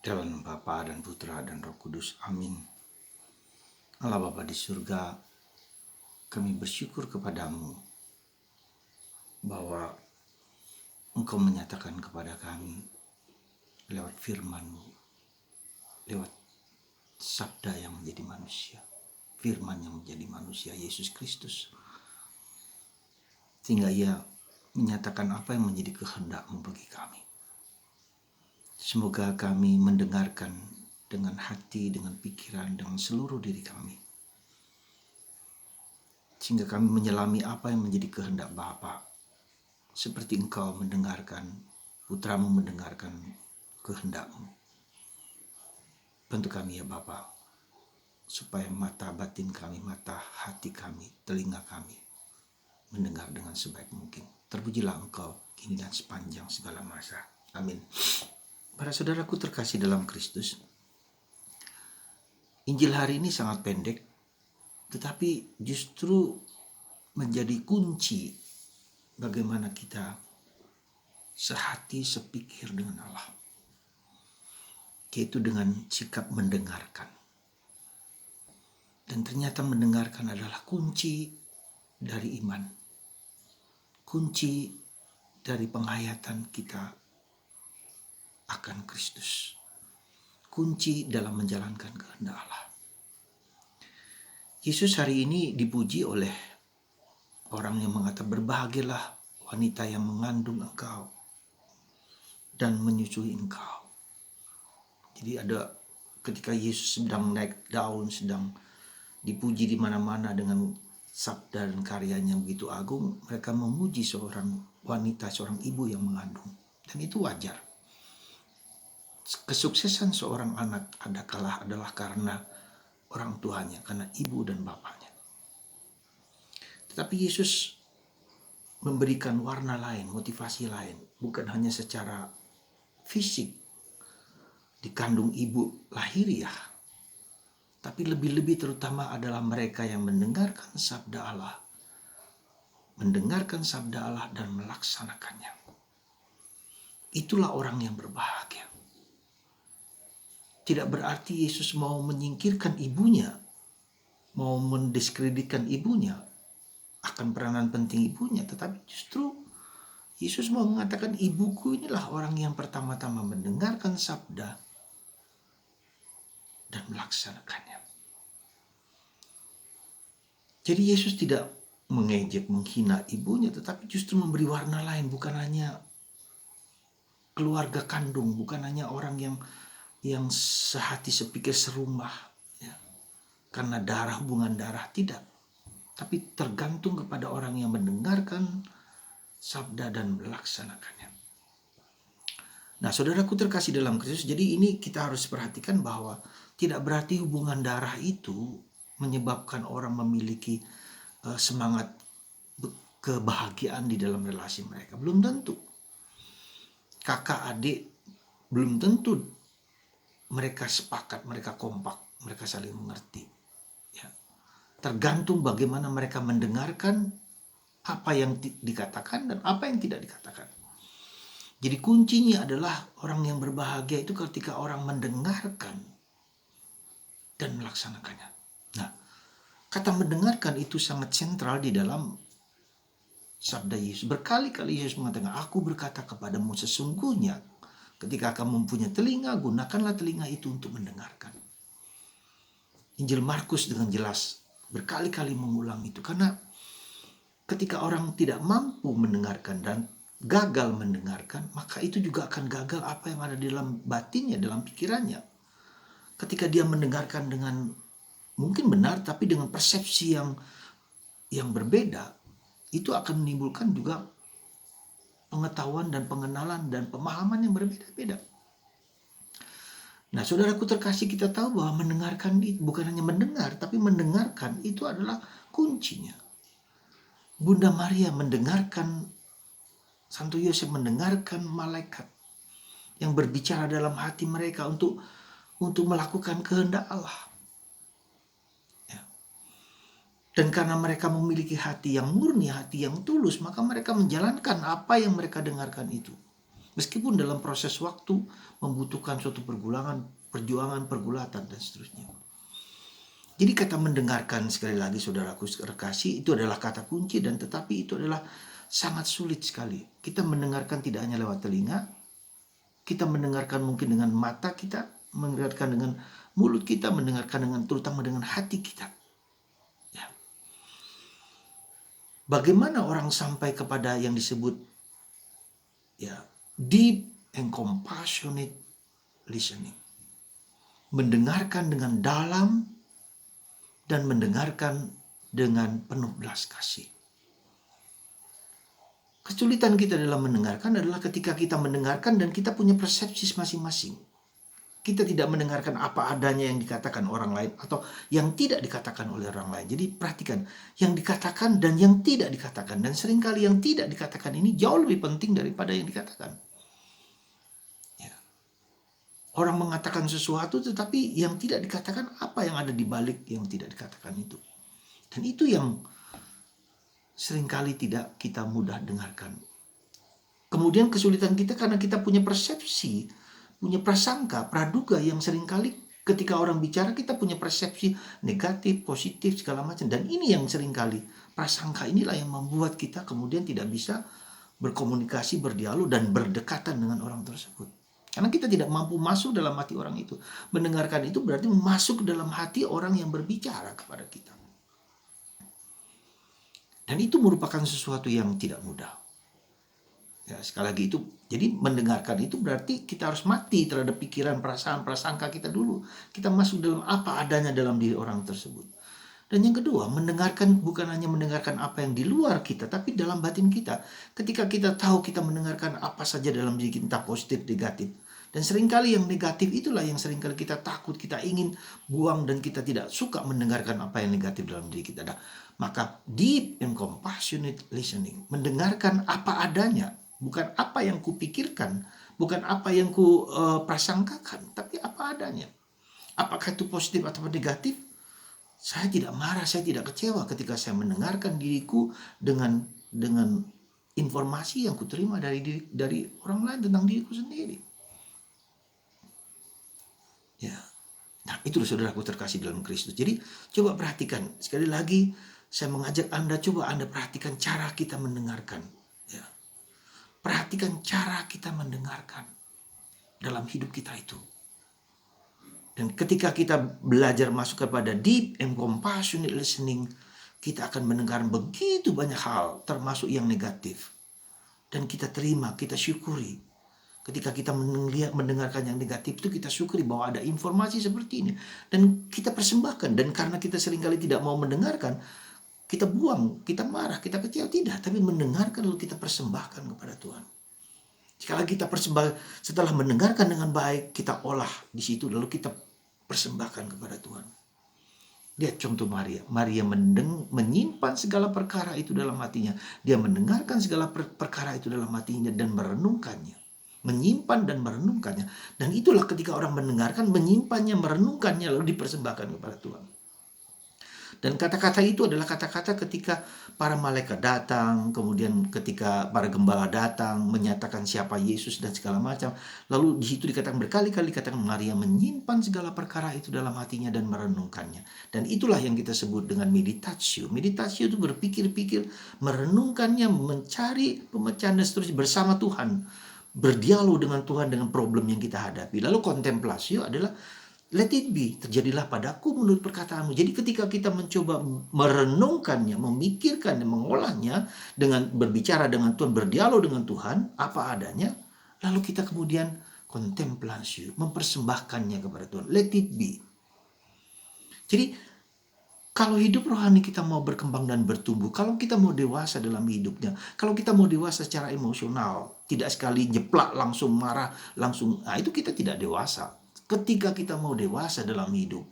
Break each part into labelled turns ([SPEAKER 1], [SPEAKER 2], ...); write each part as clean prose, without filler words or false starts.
[SPEAKER 1] Dalam nama Bapa dan Putra dan Roh Kudus. Amin. Allah Bapa di surga, kami bersyukur kepadamu bahwa Engkau menyatakan kepada kami lewat firman-Mu, lewat sabda yang menjadi manusia, firman yang menjadi manusia, Yesus Kristus. Sehingga Ia menyatakan apa yang menjadi kehendak-Mu bagi kami. Semoga kami mendengarkan dengan hati, dengan pikiran, dengan seluruh diri kami. Sehingga kami menyelami apa yang menjadi kehendak Bapa. Seperti Engkau mendengarkan, Putramu mendengarkan kehendak-Mu. Bantu kami ya Bapa, supaya mata batin kami, mata hati kami, telinga kami mendengar dengan sebaik mungkin. Terpujilah Engkau kini dan sepanjang segala masa. Amin. Para saudaraku terkasih dalam Kristus, Injil hari ini sangat pendek, tetapi justru menjadi kunci bagaimana kita sehati sepikir dengan Allah, yaitu dengan sikap mendengarkan. Dan ternyata mendengarkan adalah kunci dari iman, kunci dari penghayatan kita akan Kristus, kunci dalam menjalankan kehendak Allah. Yesus hari ini dipuji oleh orang yang mengatakan, berbahagialah wanita yang mengandung engkau dan menyusui engkau. Jadi ada ketika Yesus sedang naik daun, sedang dipuji di mana-mana dengan sabda dan karyanya yang begitu agung, mereka memuji seorang wanita, seorang ibu yang mengandung. Dan itu wajar. Kesuksesan seorang anak adalah karena orang tuanya, karena ibu dan bapaknya. Tetapi Yesus memberikan warna lain, motivasi lain, bukan hanya secara fisik dikandung ibu lahiriah, tapi lebih-lebih terutama adalah mereka yang mendengarkan sabda Allah, mendengarkan sabda Allah dan melaksanakannya. Itulah orang yang berbahagia. Tidak berarti Yesus mau menyingkirkan ibunya, mau mendiskreditkan ibunya, akan peranan penting ibunya, tetapi justru Yesus mau mengatakan ibuku inilah orang yang pertama-tama mendengarkan sabda dan melaksanakannya. Jadi Yesus tidak mengejek, menghina ibunya, tetapi justru memberi warna lain, bukan hanya keluarga kandung, bukan hanya orang yang sehati sepikir serumah, ya, karena darah, hubungan darah, tidak. Tapi tergantung kepada orang yang mendengarkan sabda dan melaksanakannya. Nah, saudaraku terkasih dalam Kristus, jadi ini kita harus perhatikan bahwa tidak berarti hubungan darah itu menyebabkan orang memiliki semangat kebahagiaan di dalam relasi mereka. Belum tentu. Kakak adik belum tentu mereka sepakat, mereka kompak, mereka saling mengerti. Ya. Tergantung bagaimana mereka mendengarkan apa yang dikatakan dan apa yang tidak dikatakan. Jadi kuncinya adalah orang yang berbahagia itu ketika orang mendengarkan dan melaksanakannya. Nah, kata mendengarkan itu sangat sentral di dalam sabda Yesus. Berkali-kali Yesus mengatakan, aku berkata kepadamu sesungguhnya ketika kamu mempunyai telinga, gunakanlah telinga itu untuk mendengarkan. Injil Markus dengan jelas berkali-kali mengulang itu. Karena ketika orang tidak mampu mendengarkan dan gagal mendengarkan, maka itu juga akan gagal apa yang ada di dalam batinnya, dalam pikirannya. Ketika dia mendengarkan dengan mungkin benar, tapi dengan persepsi yang berbeda, itu akan menimbulkan juga pengetahuan dan pengenalan dan pemahaman yang berbeda-beda. Nah, saudaraku terkasih, kita tahu bahwa mendengarkan itu bukan hanya mendengar, tapi mendengarkan itu adalah kuncinya. Bunda Maria mendengarkan, Santo Yosef mendengarkan malaikat yang berbicara dalam hati mereka untuk melakukan kehendak Allah. Ya. Dan karena mereka memiliki hati yang murni, hati yang tulus, maka mereka menjalankan apa yang mereka dengarkan itu. Meskipun dalam proses waktu membutuhkan suatu perjuangan, pergulatan, dan seterusnya. Jadi kata mendengarkan, sekali lagi saudaraku terkasih, itu adalah kata kunci, dan tetapi itu adalah sangat sulit sekali. Kita mendengarkan tidak hanya lewat telinga, kita mendengarkan mungkin dengan mata kita, mendengarkan dengan mulut kita, mendengarkan dengan terutama dengan hati kita. Ya. Bagaimana orang sampai kepada yang disebut deep and compassionate listening. Mendengarkan dengan dalam dan mendengarkan dengan penuh belas kasih. Kesulitan kita dalam mendengarkan adalah ketika kita mendengarkan dan kita punya persepsi masing-masing. Kita tidak mendengarkan apa adanya yang dikatakan orang lain atau yang tidak dikatakan oleh orang lain. Jadi perhatikan yang dikatakan dan yang tidak dikatakan. Dan seringkali yang tidak dikatakan ini jauh lebih penting daripada yang dikatakan. Orang mengatakan sesuatu tetapi yang tidak dikatakan apa yang ada di balik yang tidak dikatakan itu. Dan itu yang seringkali tidak kita mudah dengarkan. Kemudian kesulitan kita karena kita punya persepsi, punya prasangka, praduga yang seringkali ketika orang bicara kita punya persepsi negatif, positif, segala macam. Dan ini yang seringkali prasangka inilah yang membuat kita kemudian tidak bisa berkomunikasi, berdialog, dan berdekatan dengan orang tersebut. Karena kita tidak mampu masuk dalam hati orang itu. Mendengarkan itu berarti masuk ke dalam hati orang yang berbicara kepada kita. Dan itu merupakan sesuatu yang tidak mudah. Ya, sekali lagi itu, jadi mendengarkan itu berarti kita harus mati terhadap pikiran, perasaan, prasangka kita dulu. Kita masuk dalam apa adanya dalam diri orang tersebut. Dan yang kedua, mendengarkan bukan hanya mendengarkan apa yang di luar kita, tapi dalam batin kita. Ketika kita tahu kita mendengarkan apa saja dalam diri kita, positif, negatif. Dan seringkali yang negatif itulah yang seringkali kita takut, kita ingin buang, dan kita tidak suka mendengarkan apa yang negatif dalam diri kita. Nah, maka deep and compassionate listening, mendengarkan apa adanya, bukan apa yang kupikirkan, bukan apa yang ku prasangkakan, tapi apa adanya. Apakah itu positif atau negatif? Saya tidak marah, saya tidak kecewa ketika saya mendengarkan diriku dengan informasi yang kuterima dari orang lain tentang diriku sendiri. Ya. Nah, itu saudaraku terkasih dalam Kristus. Jadi coba perhatikan, sekali lagi saya mengajak Anda, coba Anda perhatikan cara kita mendengarkan. Ya. Perhatikan cara kita mendengarkan dalam hidup kita itu. Dan ketika kita belajar masuk kepada deep and compassionate listening, kita akan mendengar begitu banyak hal, termasuk yang negatif. Dan kita terima, kita syukuri. Ketika kita mendengarkan yang negatif itu, kita syukuri bahwa ada informasi seperti ini. Dan kita persembahkan. Dan karena kita seringkali tidak mau mendengarkan, kita buang, kita marah, kita kecewa. Tidak, tapi mendengarkan lalu kita persembahkan kepada Tuhan. Sekali kita persembahkan, setelah mendengarkan dengan baik, kita olah di situ, lalu kita persembahkan kepada Tuhan. Lihat contoh Maria. Maria menyimpan segala perkara itu dalam hatinya. Dia mendengarkan segala perkara itu dalam hatinya dan merenungkannya. Menyimpan dan merenungkannya. Dan itulah ketika orang mendengarkan, menyimpannya, merenungkannya, lalu dipersembahkan kepada Tuhan. Dan kata-kata itu adalah kata-kata ketika para malaikat datang, kemudian ketika para gembala datang, menyatakan siapa Yesus dan segala macam. Lalu di situ dikatakan berkali-kali, katakan Maria menyimpan segala perkara itu dalam hatinya dan merenungkannya. Dan itulah yang kita sebut dengan meditatio. Meditatio itu berpikir-pikir, merenungkannya, mencari pemecahan dan seterusnya bersama Tuhan. Berdialog dengan Tuhan dengan problem yang kita hadapi. Lalu kontemplasio adalah let it be, terjadilah padaku menurut perkataanmu. Jadi ketika kita mencoba merenungkannya, memikirkannya, mengolahnya, dengan berbicara dengan Tuhan, berdialog dengan Tuhan, apa adanya, lalu kita kemudian kontemplasio, mempersembahkannya kepada Tuhan. Let it be. Jadi kalau hidup rohani kita mau berkembang dan bertumbuh, kalau kita mau dewasa dalam hidupnya, kalau kita mau dewasa secara emosional, tidak sekali jeplak, langsung marah, langsung, itu kita tidak dewasa. Ketika kita mau dewasa dalam hidup,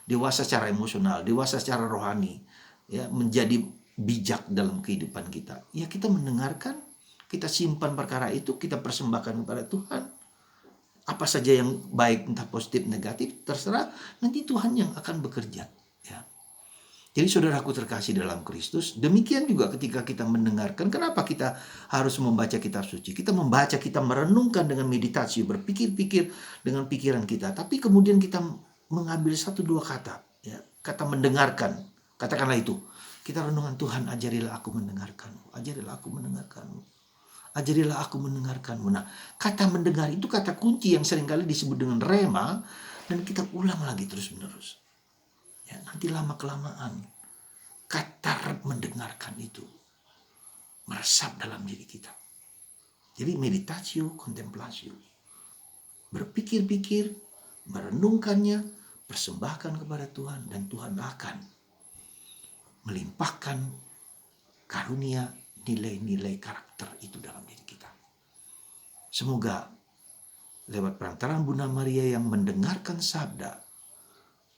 [SPEAKER 1] dewasa secara emosional, dewasa secara rohani, ya, menjadi bijak dalam kehidupan kita, ya kita mendengarkan, kita simpan perkara itu, kita persembahkan kepada Tuhan. Apa saja yang baik, entah positif, negatif, terserah, nanti Tuhan yang akan bekerja. Ya. Jadi saudaraku terkasih dalam Kristus, demikian juga ketika kita mendengarkan, kenapa kita harus membaca kitab suci? Kita membaca, kita merenungkan dengan meditasi, berpikir-pikir dengan pikiran kita. Tapi kemudian kita mengambil satu dua kata, ya, kata mendengarkan. Katakanlah itu. Kita renungan, Tuhan ajarilah aku mendengarkanmu, ajarilah aku mendengarkanmu, ajarilah aku mendengarkanmu. Nah, kata mendengar itu kata kunci yang seringkali disebut dengan rema, dan kita ulang lagi terus-menerus. Ya, nanti lama-kelamaan kata mendengarkan itu meresap dalam diri kita. Jadi meditatio, kontemplatio, berpikir-pikir, merenungkannya, persembahkan kepada Tuhan, dan Tuhan akan melimpahkan karunia nilai-nilai karakter itu dalam diri kita. Semoga lewat perantaraan Bunda Maria yang mendengarkan sabda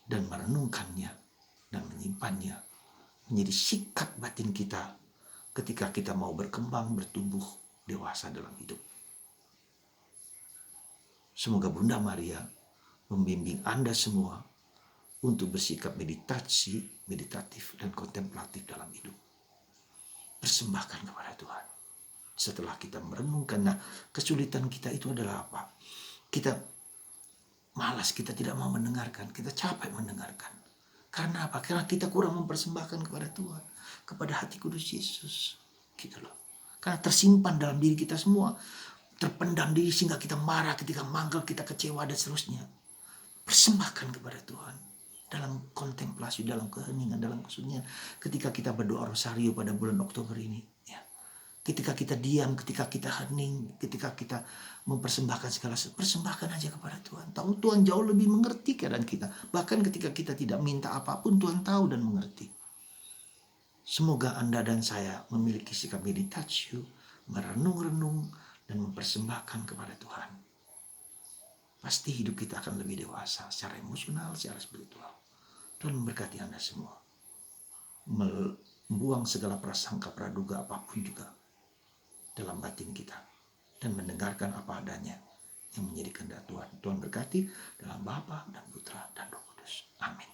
[SPEAKER 1] dan merenungkannya dan menyimpannya, menjadi sikap batin kita ketika kita mau berkembang, bertumbuh, dewasa dalam hidup. Semoga Bunda Maria membimbing Anda semua untuk bersikap meditatif dan kontemplatif dalam hidup. Persembahkan kepada Tuhan. Setelah kita merenungkan, nah kesulitan kita itu adalah apa? Kita malas, kita tidak mau mendengarkan, kita capek mendengarkan. Karena apa? Karena kita kurang mempersembahkan kepada Tuhan, kepada hati kudus Yesus. Gitu loh. Karena tersimpan dalam diri kita semua, terpendam diri sehingga kita marah ketika manggil, kita kecewa dan seterusnya. Persembahkan kepada Tuhan dalam kontemplasi, dalam keheningan, dalam kesunyian. Ketika kita berdoa rosario pada bulan Oktober ini, ya. Ketika kita diam, ketika kita hening, ketika kita mempersembahkan segala sesuatu, persembahkan aja kepada Tuhan. Tahu Tuhan jauh lebih mengerti keadaan kita. Bahkan ketika kita tidak minta apapun, Tuhan tahu dan mengerti. Semoga Anda dan saya memiliki sikap meditasi, merenung-renung, dan mempersembahkan kepada Tuhan. Pasti hidup kita akan lebih dewasa secara emosional, secara spiritual. Tuhan memberkati Anda semua. Membuang segala prasangka praduga apapun juga dalam batin kita, dan mendengarkan apa adanya yang menjadi kehendak Tuhan. Tuhan berkati dalam Bapa dan Putra dan Roh Kudus. Amin.